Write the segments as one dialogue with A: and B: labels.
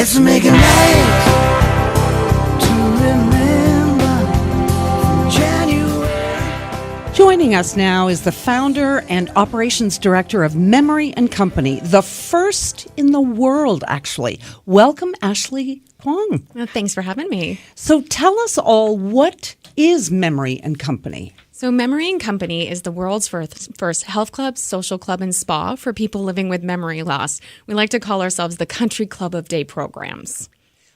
A: Let's make a night to remember from January.
B: Joining us now is the founder and operations director of Memory & Company, the first in the world, actually. Welcome, Ashley Kwong.
C: Well, thanks for having me.
B: So tell us all, what is Memory & Company?
C: So Memory & Company is the world's first health club, social club, and spa for people living with memory loss. We like to call ourselves the country club of day programs.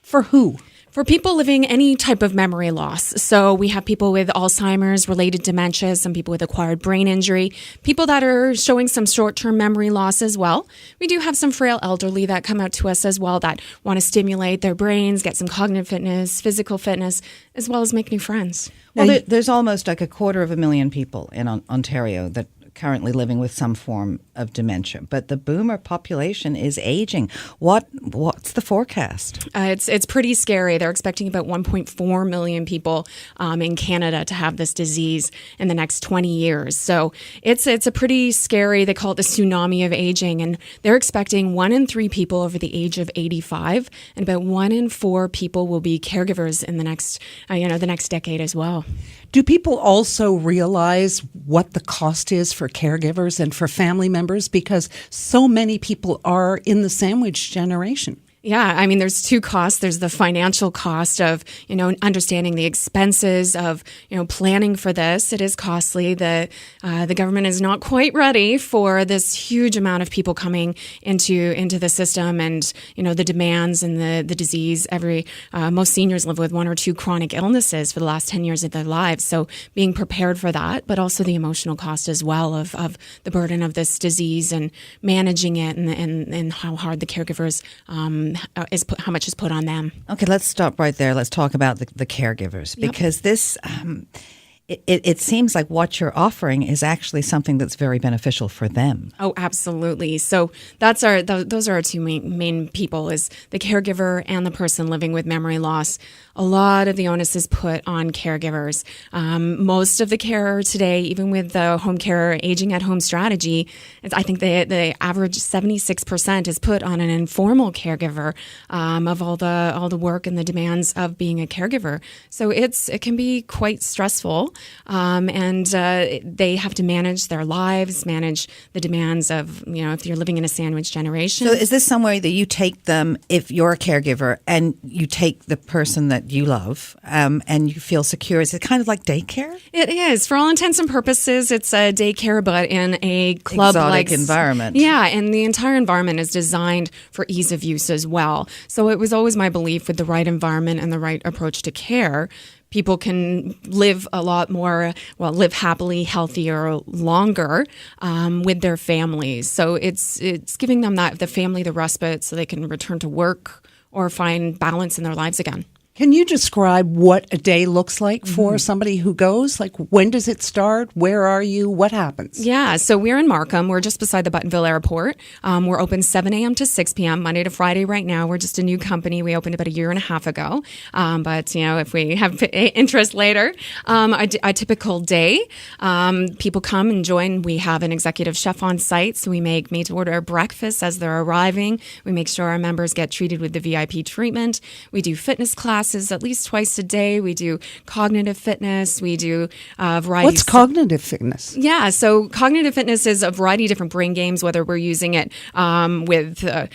B: For who?
C: For people living any type of memory loss. So we have people with Alzheimer's, related dementia, some people with acquired brain injury, people that are showing some short-term memory loss as well. We do have some frail elderly that come out to us as well that want to stimulate their brains, get some cognitive fitness, physical fitness, as well as make new friends.
D: Well, there's almost like 250,000 people in Ontario that currently living with some form of dementia, but the boomer population is aging. What's the forecast?
C: It's pretty scary. They're expecting about 1.4 million people in Canada to have this disease in the next 20 years. So it's a pretty scary. They call it the tsunami of aging, and they're expecting 1 in 3 people over the age of 85, and about 1 in 4 people will be caregivers in the next the next decade as well.
B: Do people also realize what the cost is for caregivers and for family members? Because so many people are in the sandwich generation.
C: Yeah, I mean, there's 2 costs. There's the financial cost of, understanding the expenses of, planning for this. It is costly. The government is not quite ready for this huge amount of people coming into the system, and, the demands and the disease. Most seniors live with 1 or 2 chronic illnesses for the last 10 years of their lives. So being prepared for that, but also the emotional cost as well of the burden of this disease and managing it, and how hard the caregivers how much is put on them.
D: Okay, let's stop right there. Let's talk about the caregivers, because this it seems like what you're offering is actually something that's very beneficial for them.
C: Oh, absolutely. So those are our 2 main people, is the caregiver and the person living with memory loss. A lot of the onus is put on caregivers. Most of the care today, even with the home care aging at home strategy, I think the average 76% is put on an informal caregiver of all the work and the demands of being a caregiver. So it can be quite stressful, and they have to manage their lives, manage the demands of if you're living in a sandwich generation.
D: So is this somewhere that you take them if you're a caregiver and you take the person that you love and you feel secure? Is it kind of like daycare?
C: It is. For all intents and purposes, it's a daycare, but in a club-like
D: environment.
C: Yeah, and the entire environment is designed for ease of use as well. So it was always my belief, with the right environment and the right approach to care, people can live a lot more, live happily, healthier, longer with their families. So it's giving them the family the respite so they can return to work or find balance in their lives again.
B: Can you describe what a day looks like for somebody who goes? Like, when does it start? Where are you? What happens?
C: Yeah, so we're in Markham. We're just beside the Buttonville Airport. We're open 7 a.m. to 6 p.m., Monday to Friday right now. We're just a new company. We opened about 1.5 years ago. But, if we have interest later, a typical day, people come and join. We have an executive chef on site, so we make made-to-order breakfast as they're arriving. We make sure our members get treated with the VIP treatment. We do fitness classes at least twice a day. We do cognitive fitness. We do a variety.
B: What's cognitive fitness?
C: Yeah, so cognitive fitness is a variety of different brain games, whether we're using it with a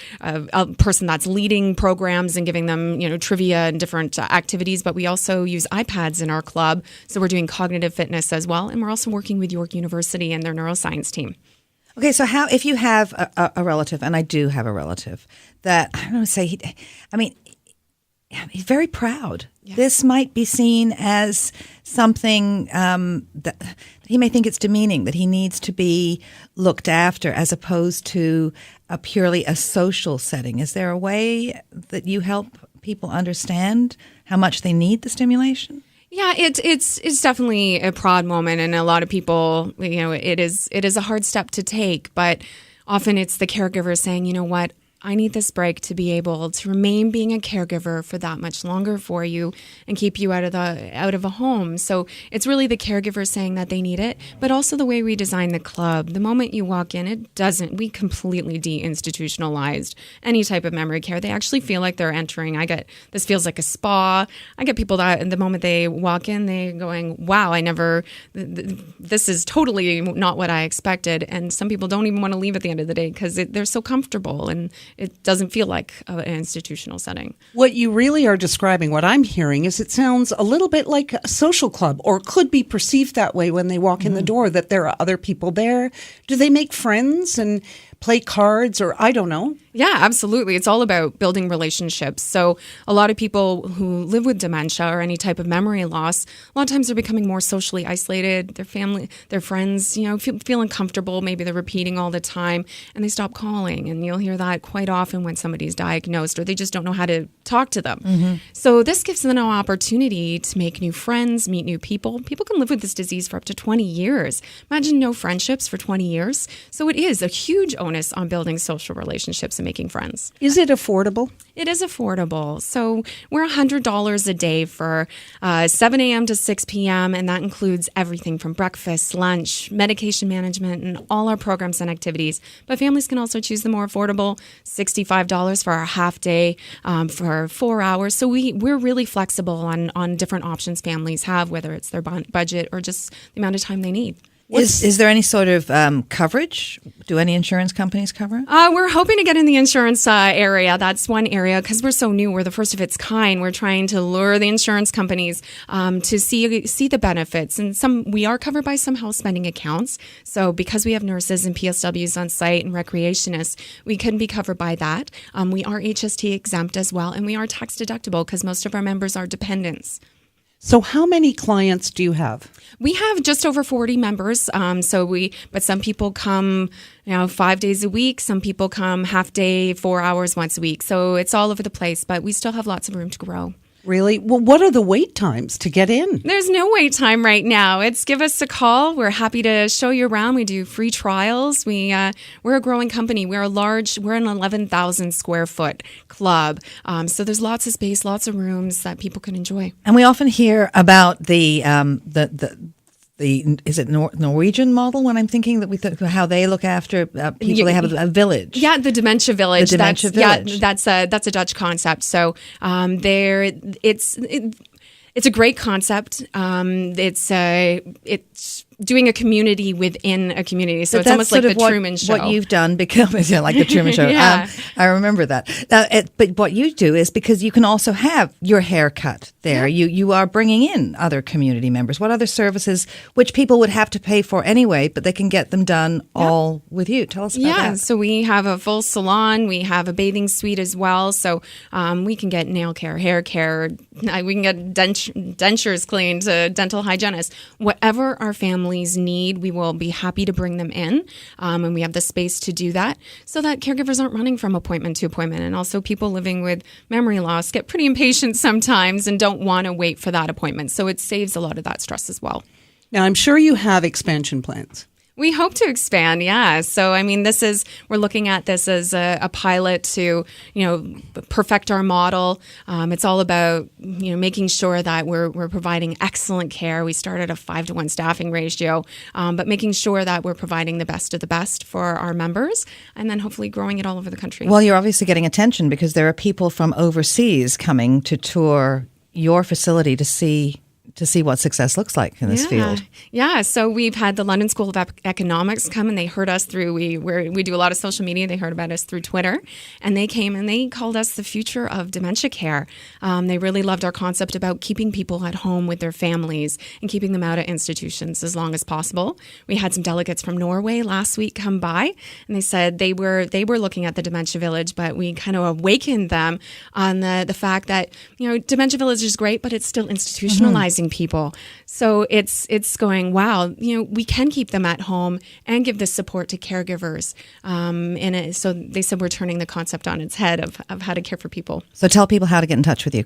C: person that's leading programs and giving them, trivia and different activities. But we also use iPads in our club, so we're doing cognitive fitness as well. And we're also working with York University and their neuroscience team.
D: Okay, so if you have a relative, and I do have a relative, that I don't know, he's very proud. Yeah. This might be seen as something that he may think it's demeaning, that he needs to be looked after as opposed to purely a social setting. Is there a way that you help people understand how much they need the stimulation?
C: Yeah, it's definitely a proud moment, and a lot of people, it is a hard step to take, but often it's the caregiver saying, you know what, I need this break to be able to remain being a caregiver for that much longer for you and keep you out of a home. So it's really the caregiver saying that they need it, but also the way we design the club. The moment you walk in, we completely de-institutionalized any type of memory care. They actually feel like they're entering. This feels like a spa. I get people that the moment they walk in, they're going, wow, this is totally not what I expected. And some people don't even want to leave at the end of the day because they're so comfortable and it doesn't feel like an institutional setting.
B: What you really are describing, what I'm hearing, is it sounds a little bit like a social club, or could be perceived that way when they walk in the door, that there are other people there. Do they make friends and play cards, or I don't know?
C: Yeah, absolutely. It's all about building relationships. So a lot of people who live with dementia or any type of memory loss, a lot of times they're becoming more socially isolated. Their family, their friends, feel uncomfortable. Maybe they're repeating all the time and they stop calling. And you'll hear that quite often when somebody's diagnosed, or they just don't know how to talk to them. Mm-hmm. So this gives them an opportunity to make new friends, meet new people. People can live with this disease for up to 20 years. Imagine no friendships for 20 years. So it is a huge onus on building social relationships and making friends.
B: Is it affordable?
C: It is affordable. So we're $100 a day for 7 a.m. to 6 p.m., and that includes everything from breakfast, lunch, medication management, and all our programs and activities. But families can also choose the more affordable $65 for our half day for 4 hours. So we're really flexible on different options families have, whether it's their budget or just the amount of time they need.
D: Is there any sort of coverage? Do any insurance companies cover it?
C: We're hoping to get in the insurance area. That's one area because we're so new. We're the first of its kind. We're trying to lure the insurance companies to see the benefits. And we are covered by some health spending accounts. So because we have nurses and PSWs on site and recreationists, we can be covered by that. We are HST exempt as well, and we are tax deductible because most of our members are dependents.
B: So how many clients do you have?
C: We have just over 40 members. But some people come, 5 days a week. Some people come half day, 4 hours once a week. So it's all over the place, but we still have lots of room to grow.
B: Really? Well, what are the wait times to get in?
C: There's no wait time right now. Give us a call. We're happy to show you around. We do free trials. We're a growing company. We're an 11,000 square foot club. So there's lots of space, lots of rooms that people can enjoy.
D: And we often hear about the is it Norwegian model when I'm thinking that how they look after people? They have a village.
C: Yeah, the Dementia Village.
D: The Dementia Village.
C: Yeah, that's a Dutch concept. So it's a great concept. It's doing a community within a community. So it's almost like the Truman Show.
D: What you've done because like the Truman Show.
C: Yeah.
D: I remember that. Now, but what you do is because you can also have your haircut there. Yeah. You are bringing in other community members. What other services which people would have to pay for anyway, but they can get them done all with you? Tell us about that.
C: Yeah, so we have a full salon. We have a bathing suite as well. So we can get nail care, hair care. We can get dentures cleaned, dental hygienists. Whatever our families need, we will be happy to bring them in. And we have the space to do that so that caregivers aren't running from appointment to appointment. And also people living with memory loss get pretty impatient sometimes and don't want to wait for that appointment. So it saves a lot of that stress as well.
B: Now, I'm sure you have expansion plans.
C: We hope to expand, yeah. So, we're looking at this as a pilot to, perfect our model. It's all about, making sure that we're providing excellent care. We start at a 5-to-1 staffing ratio, but making sure that we're providing the best of the best for our members and then hopefully growing it all over the country.
D: Well, you're obviously getting attention because there are people from overseas coming to tour your facility to see what success looks like in this field.
C: Yeah, so we've had the London School of Economics come and they heard us through, we do a lot of social media, they heard about us through Twitter, and they came and they called us the future of dementia care. They really loved our concept about keeping people at home with their families and keeping them out of institutions as long as possible. We had some delegates from Norway last week come by, and they said they were looking at the Dementia Village, but we kind of awakened them on the fact that, Dementia Village is great, but it's still institutionalized. recognizing people. So it's going, wow, we can keep them at home and give this support to caregivers. So they said we're turning the concept on its head of how to care for people.
D: So tell people how to get in touch with you.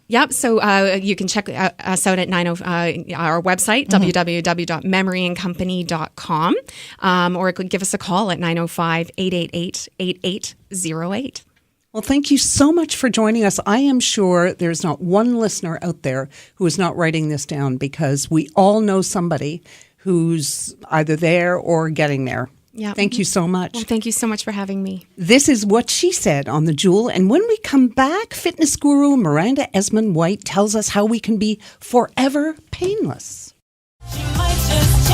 C: Yep. So you can check us out at our website, www.memoryandcompany.com, or give us a call at 905-888-8808.
B: Well, thank you so much for joining us. I am sure there's not one listener out there who is not writing this down, because we all know somebody who's either there or getting there.
C: Yeah.
B: Thank you so much.
C: Well, thank you so much for having me.
B: This is What She Said on The Jewel. And when we come back, fitness guru Miranda Esmond White tells us how we can be forever painless.
A: She might just